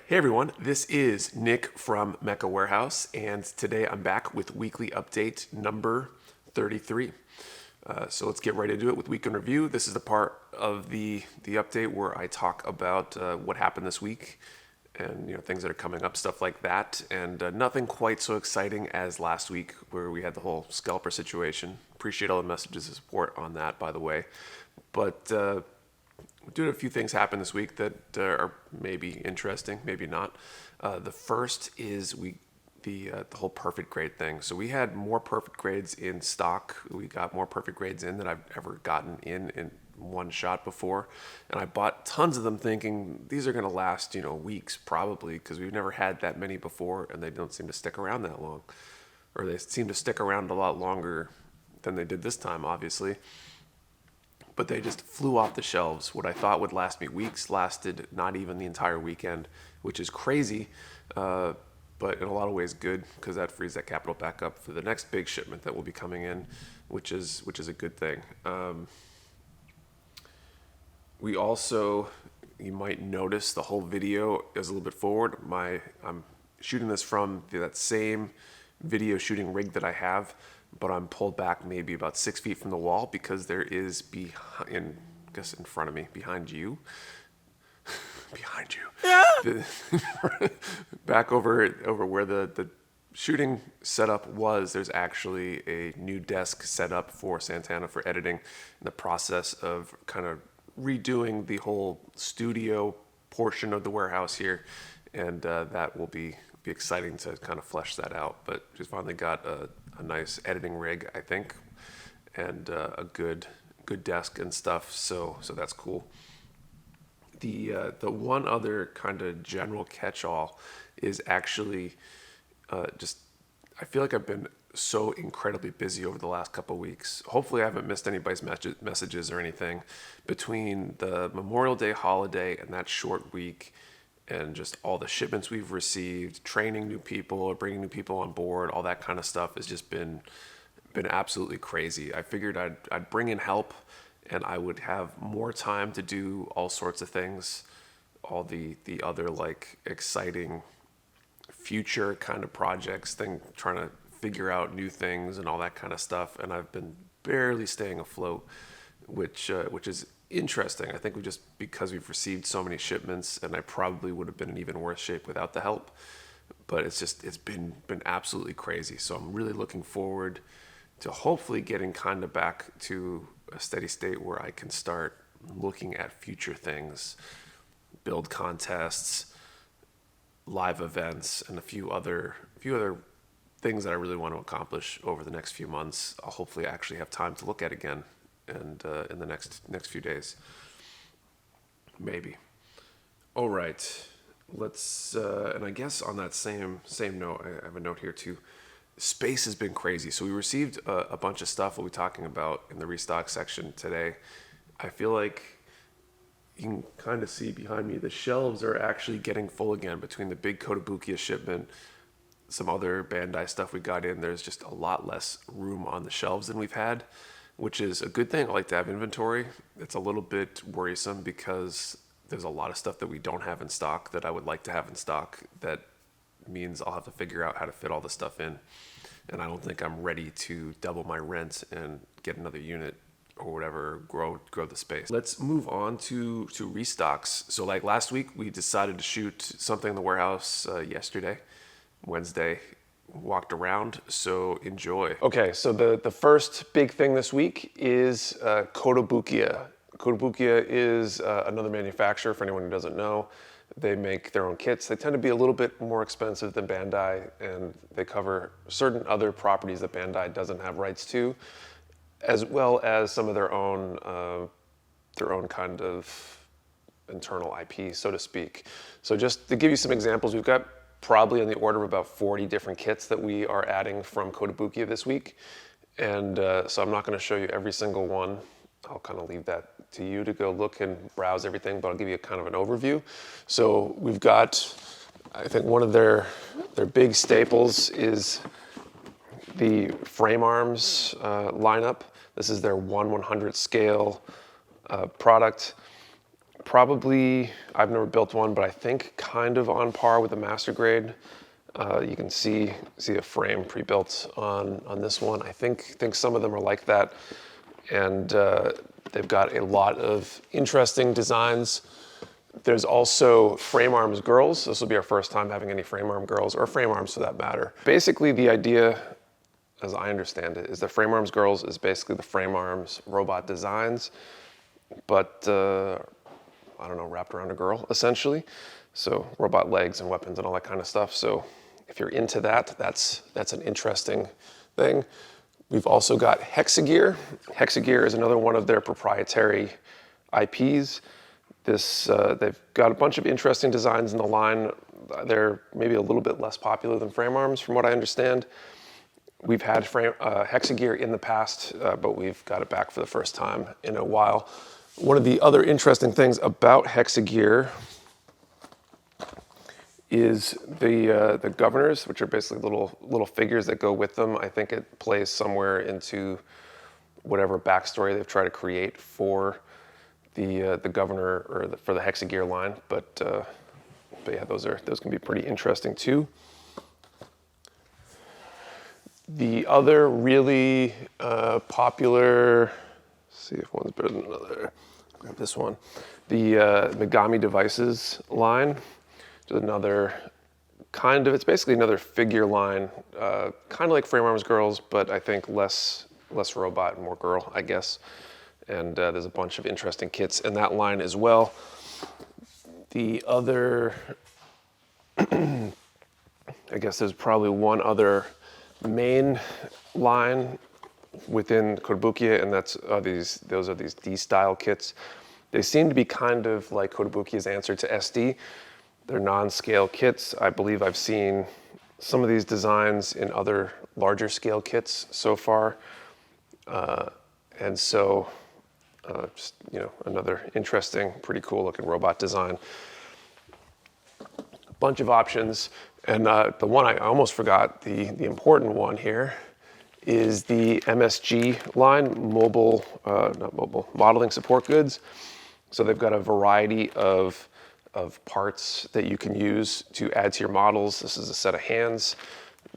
Hey everyone, this is Nick from Mecha Warehouse, and today I'm back with weekly update number 33. So let's get right into it with week in review. This is the part of the update where I talk about what happened this week and things that are coming up, stuff like that. And nothing quite so exciting as last week where we had the whole scalper situation. Appreciate all the messages of support on that, by the way. But did a few things happen this week that are maybe interesting, maybe not. The first is the whole perfect grade thing. So we had more perfect grades in stock. We got more perfect grades in than I've ever gotten in one shot before, and I bought tons of them thinking these are going to last weeks probably, because we've never had that many before, and they don't seem to stick around that long, or they seem to stick around a lot longer than they did this time, obviously. But they just flew off the shelves. What I thought would last me weeks lasted not even the entire weekend, which is crazy, but in a lot of ways good, because that frees that capital back up for the next big shipment that will be coming in, which is a good thing. We also, you might notice the whole video is a little bit forward. I'm shooting this from that same video shooting rig that I have, but I'm pulled back maybe about 6 feet from the wall because there is in front of me, behind you, yeah. Back over where the shooting setup was, there's actually a new desk set up for Santana for editing, in the process of kind of redoing the whole studio portion of the warehouse here, and that will be exciting to kind of flesh that out. But just finally got a nice editing rig, I think, and a good desk and stuff. So that's cool. The one other kind of general catch-all is actually just, I feel like I've been so incredibly busy over the last couple of weeks. Hopefully I haven't missed anybody's messages or anything between the Memorial Day holiday and that short week, and just all the shipments we've received, training new people or bringing new people on board, all that kind of stuff has just been absolutely crazy. I figured I'd bring in help, and I would have more time to do all sorts of things, all the other like exciting future kind of projects, trying to figure out new things and all that kind of stuff. And I've been barely staying afloat, which is interesting. I think because we've received so many shipments, and I probably would have been in even worse shape without the help. But it's been absolutely crazy. So I'm really looking forward to hopefully getting kind of back to a steady state where I can start looking at future things, build contests, live events, and a few other things that I really want to accomplish over the next few months. I'll hopefully actually have time to look at again, and in the next few days, maybe. All right, let's and I guess on that same note, I have a note here too. Space has been crazy. So we received a bunch of stuff we'll be talking about in the restock section today. I feel like you can kind of see behind me, the shelves are actually getting full again between the big Kotobukiya shipment, some other Bandai stuff we got in. There's just a lot less room on the shelves than we've had, which is a good thing. I like to have inventory. It's a little bit worrisome because there's a lot of stuff that we don't have in stock that I would like to have in stock. That means I'll have to figure out how to fit all the stuff in. And I don't think I'm ready to double my rent and get another unit or whatever, grow the space. Let's move on to restocks. So like last week, we decided to shoot something in the warehouse yesterday, Wednesday, walked around, so enjoy. Okay, so the first big thing this week is Kotobukiya. Kotobukiya is another manufacturer, for anyone who doesn't know. They make their own kits. They tend to be a little bit more expensive than Bandai, and they cover certain other properties that Bandai doesn't have rights to, as well as some of their own kind of internal IP, so to speak. So just to give you some examples, we've got probably in the order of about 40 different kits that we are adding from Kotobukiya this week. And so I'm not going to show you every single one. I'll kind of leave that to you to go look and browse everything, but I'll give you kind of an overview. So we've got, I think one of their big staples is the frame arms lineup. This is their 1/100 scale product. Probably, I've never built one, but I think kind of on par with the master grade. You can see a frame pre-built on this one. I think some of them are like that, and they've got a lot of interesting designs. There's also frame arms girls. This will be our first time having any frame arm girls, or frame arms for that matter. Basically, the idea, as I understand it, is that frame arms girls is basically the frame arms robot designs, but I don't know, wrapped around a girl, essentially. So robot legs and weapons and all that kind of stuff. So if you're into that, that's an interesting thing. We've also got Hexagear. Hexagear is another one of their proprietary IPs. They've got a bunch of interesting designs in the line. They're maybe a little bit less popular than frame arms, from what I understand. We've had Hexagear in the past, but we've got it back for the first time in a while. One of the other interesting things about Hexagear is the governors, which are basically little figures that go with them. I think it plays somewhere into whatever backstory they've tried to create for the governor or for the Hexagear line. But yeah, those can be pretty interesting too. The other really popular, let's see if one's better than another. Grab this one. The Megami Devices line. Just another kind of, it's basically another figure line, kind of like Frame Arms Girls, but I think less robot and more girl, I guess. And there's a bunch of interesting kits in that line as well. The other, I guess there's probably one other main line within Kotobukiya, and those are these D-style kits. They seem to be kind of like Kotobukiya's answer to SD. They're non-scale kits. I believe I've seen some of these designs in other larger scale kits so far. And so just, another interesting, pretty cool looking robot design. A bunch of options. And the one I almost forgot, the important one here, is the MSG line, modeling support goods. So they've got a variety of parts that you can use to add to your models. This is a set of hands.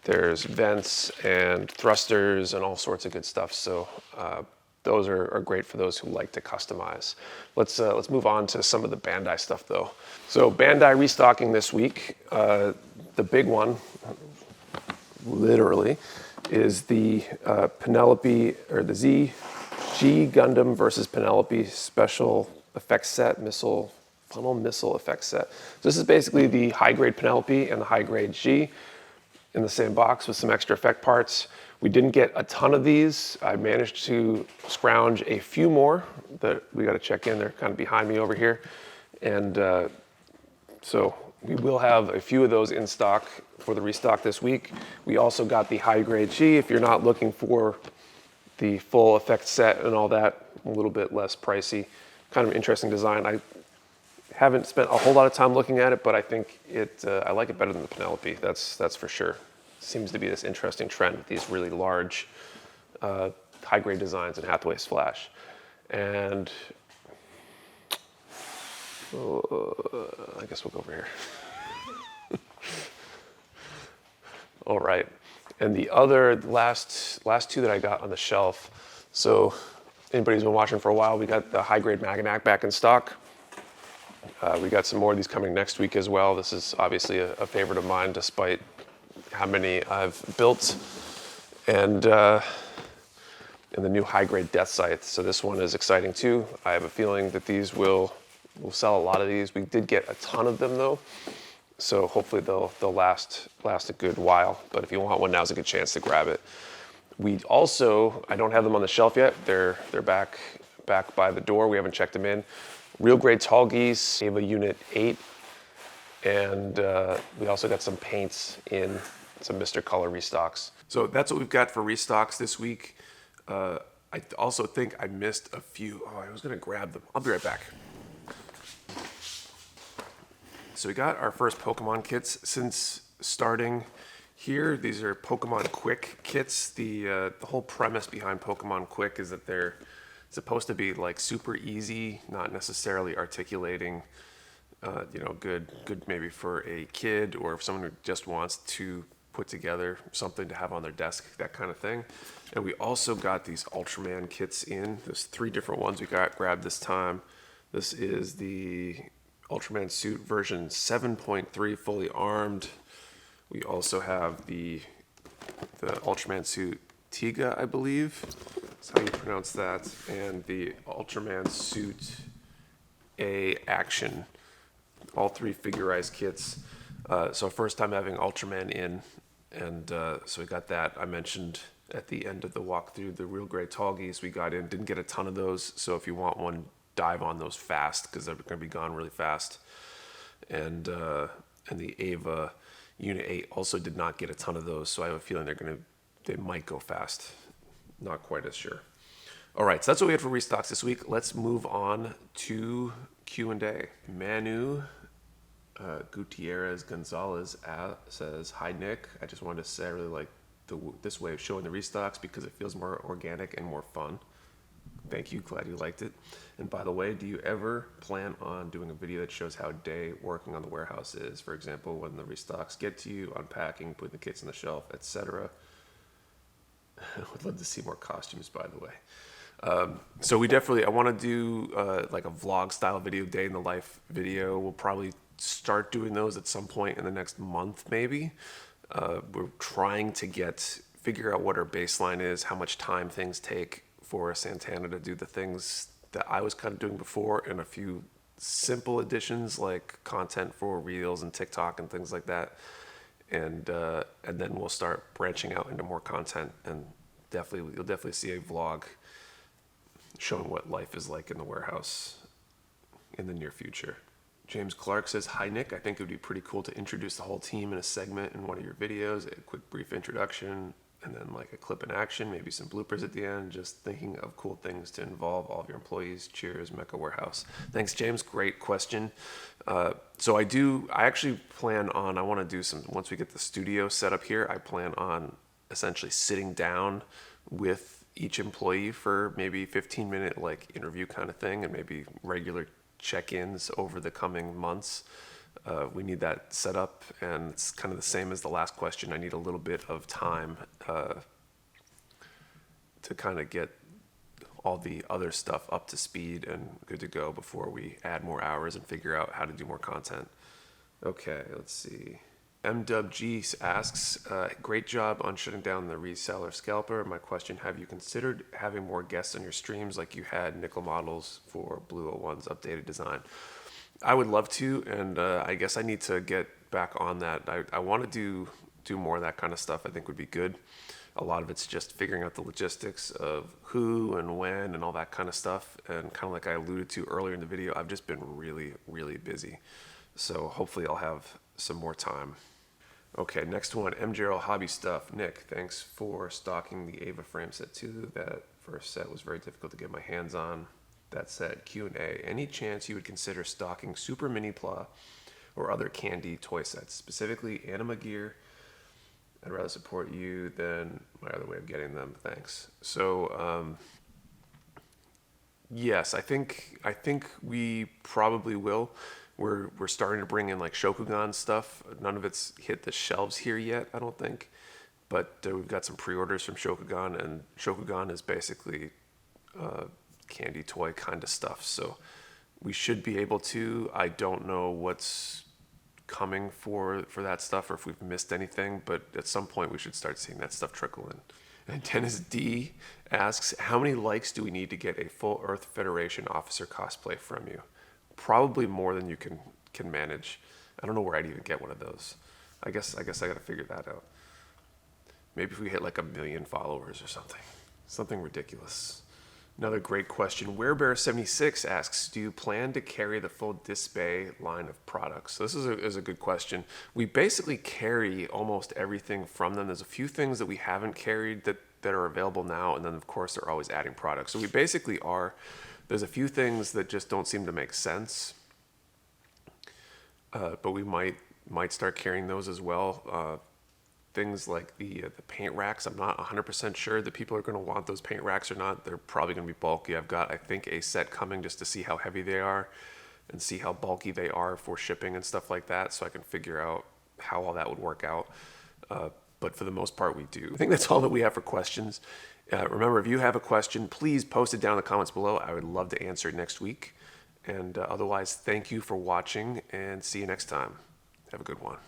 There's vents and thrusters and all sorts of good stuff. So those are great for those who like to customize. Let's move on to some of the Bandai stuff though. So Bandai restocking this week. The big one, literally, is the Penelope, or the ZG Gundam versus Penelope special effects set, funnel missile effects set. So this is basically the high-grade Penelope and the high-grade G in the same box with some extra effect parts. We didn't get a ton of these. I managed to scrounge a few more that we got to check in. They're kind of behind me over here. And so we will have a few of those in stock for the restock this week. We also got the high-grade G. If you're not looking for the full effect set and all that, a little bit less pricey. Kind of interesting design. I haven't spent a whole lot of time looking at it, but I think I like it better than the Penelope. That's for sure. Seems to be this interesting trend with these really large, high-grade designs in Hathaway's Flash. And I guess we'll go over here. All right. And the last two that I got on the shelf. So anybody who's been watching for a while, we got the high-grade Maganac back in stock. We got some more of these coming next week as well. This is obviously a favorite of mine, despite how many I've built. And the new high-grade Death Scythe. So this one is exciting too. I have a feeling that these we'll sell a lot of these. We did get a ton of them though. So hopefully they'll last a good while. But if you want one, now's a good chance to grab it. We also, I don't have them on the shelf yet. They're back by the door. We haven't checked them in. Real grade Tall Geese, Ava Unit 8. And we also got some paints in some Mr. Color restocks. So that's what we've got for restocks this week. I also think I missed a few. Oh, I was gonna grab them. I'll be right back. So we got our first Pokemon kits since starting here. These are Pokemon Quick kits. The whole premise behind Pokemon Quick is that they're supposed to be like super easy, not necessarily articulating, good maybe for a kid or someone who just wants to put together something to have on their desk, that kind of thing. And we also got these Ultraman kits in. There's 3 different ones we grabbed this time. This is the Ultraman suit version 7.3 fully armed. We also have the Ultraman suit Tiga, I believe. That's how you pronounce that. And the Ultraman suit A Action. All 3 figurized kits. So first time having Ultraman in. And so we got that. I mentioned at the end of the walkthrough the real gray Tallgeese we got in. Didn't get a ton of those. So if you want one, dive on those fast because they're going to be gone really fast. And the Ava Unit 8 also did not get a ton of those. So I have a feeling they might go fast. Not quite as sure. All right, so that's what we had for restocks this week. Let's move on to Q&A. Manu Gutierrez Gonzales says, "Hi Nick, I just wanted to say I really like this way of showing the restocks because it feels more organic and more fun." Thank you, glad you liked it. And by the way, do you ever plan on doing a video that shows how a day working on the warehouse is? For example, when the restocks get to you, unpacking, putting the kits on the shelf, etc. I would love to see more costumes, by the way. So I want to do like a vlog style video, day in the life video. We'll probably start doing those at some point in the next month, maybe. We're trying to figure out what our baseline is, how much time things take for Santana to do the things that I was kind of doing before, and a few simple additions like content for Reels and TikTok and things like that. And then we'll start branching out into more content, and you'll definitely see a vlog showing what life is like in the warehouse in the near future. James Clark says, "Hi Nick, I think it would be pretty cool to introduce the whole team in a segment in one of your videos, a quick brief introduction, and then like a clip in action, maybe some bloopers at the end. Just thinking of cool things to involve all of your employees. Cheers, Mecha Warehouse." Thanks, James. Great question. So I actually plan on, I want to do once we get the studio set up here, I plan on essentially sitting down with each employee for maybe 15-minute like interview kind of thing, and maybe regular check-ins over the coming months. We need that set up, and it's kind of the same as the last question. I need a little bit of time to kind of get all the other stuff up to speed and good to go before we add more hours and figure out how to do more content. Okay, let's see. MdubG asks, "Great job on shutting down the reseller scalper. My question, have you considered having more guests on your streams like you had nickel models for Blue 01's updated design?" I would love to, and I guess I need to get back on that. I want to do more of that kind of stuff. I think would be good. A lot of it's just figuring out the logistics of who and when and all that kind of stuff. And kind of like I alluded to earlier in the video, I've just been really, really busy. So hopefully I'll have some more time. Okay, next one, MJRL Hobby Stuff. "Nick, thanks for stocking the Ava frame set too. That first set was very difficult to get my hands on. That said, Q&A, any chance you would consider stocking Super Mini Pla or other candy toy sets, specifically Anima Gear? I'd rather support you than my other way of getting them. Thanks." So, yes, I think we probably will. We're starting to bring in like Shokugan stuff. None of it's hit the shelves here yet, I don't think. But we've got some pre-orders from Shokugan, and Shokugan is basically candy toy kind of stuff. So we should be able to. I don't know what's coming for that stuff or if we've missed anything, but at some point we should start seeing that stuff trickle in. And Dennis D asks, "How many likes do we need to get a full Earth Federation officer cosplay from you?" Probably more than you can manage. I don't know where I'd even get one of those. I guess I got to figure that out. Maybe if we hit like 1 million followers or something ridiculous. Another great question. Werebear76 asks, "Do you plan to carry the full Disbay line of products?" So this is a good question. We basically carry almost everything from them. There's a few things that we haven't carried that are available now, and then of course they're always adding products. So we basically are. There's a few things that just don't seem to make sense, but we might start carrying those as well. things like the paint racks. I'm not 100% sure that people are going to want those paint racks or not. They're probably going to be bulky. I've got, I think, a set coming just to see how heavy they are and see how bulky they are for shipping and stuff like that, so I can figure out how all that would work out. But for the most part, we do. I think that's all that we have for questions. Remember, if you have a question, please post it down in the comments below. I would love to answer it next week. And otherwise, thank you for watching, and see you next time. Have a good one.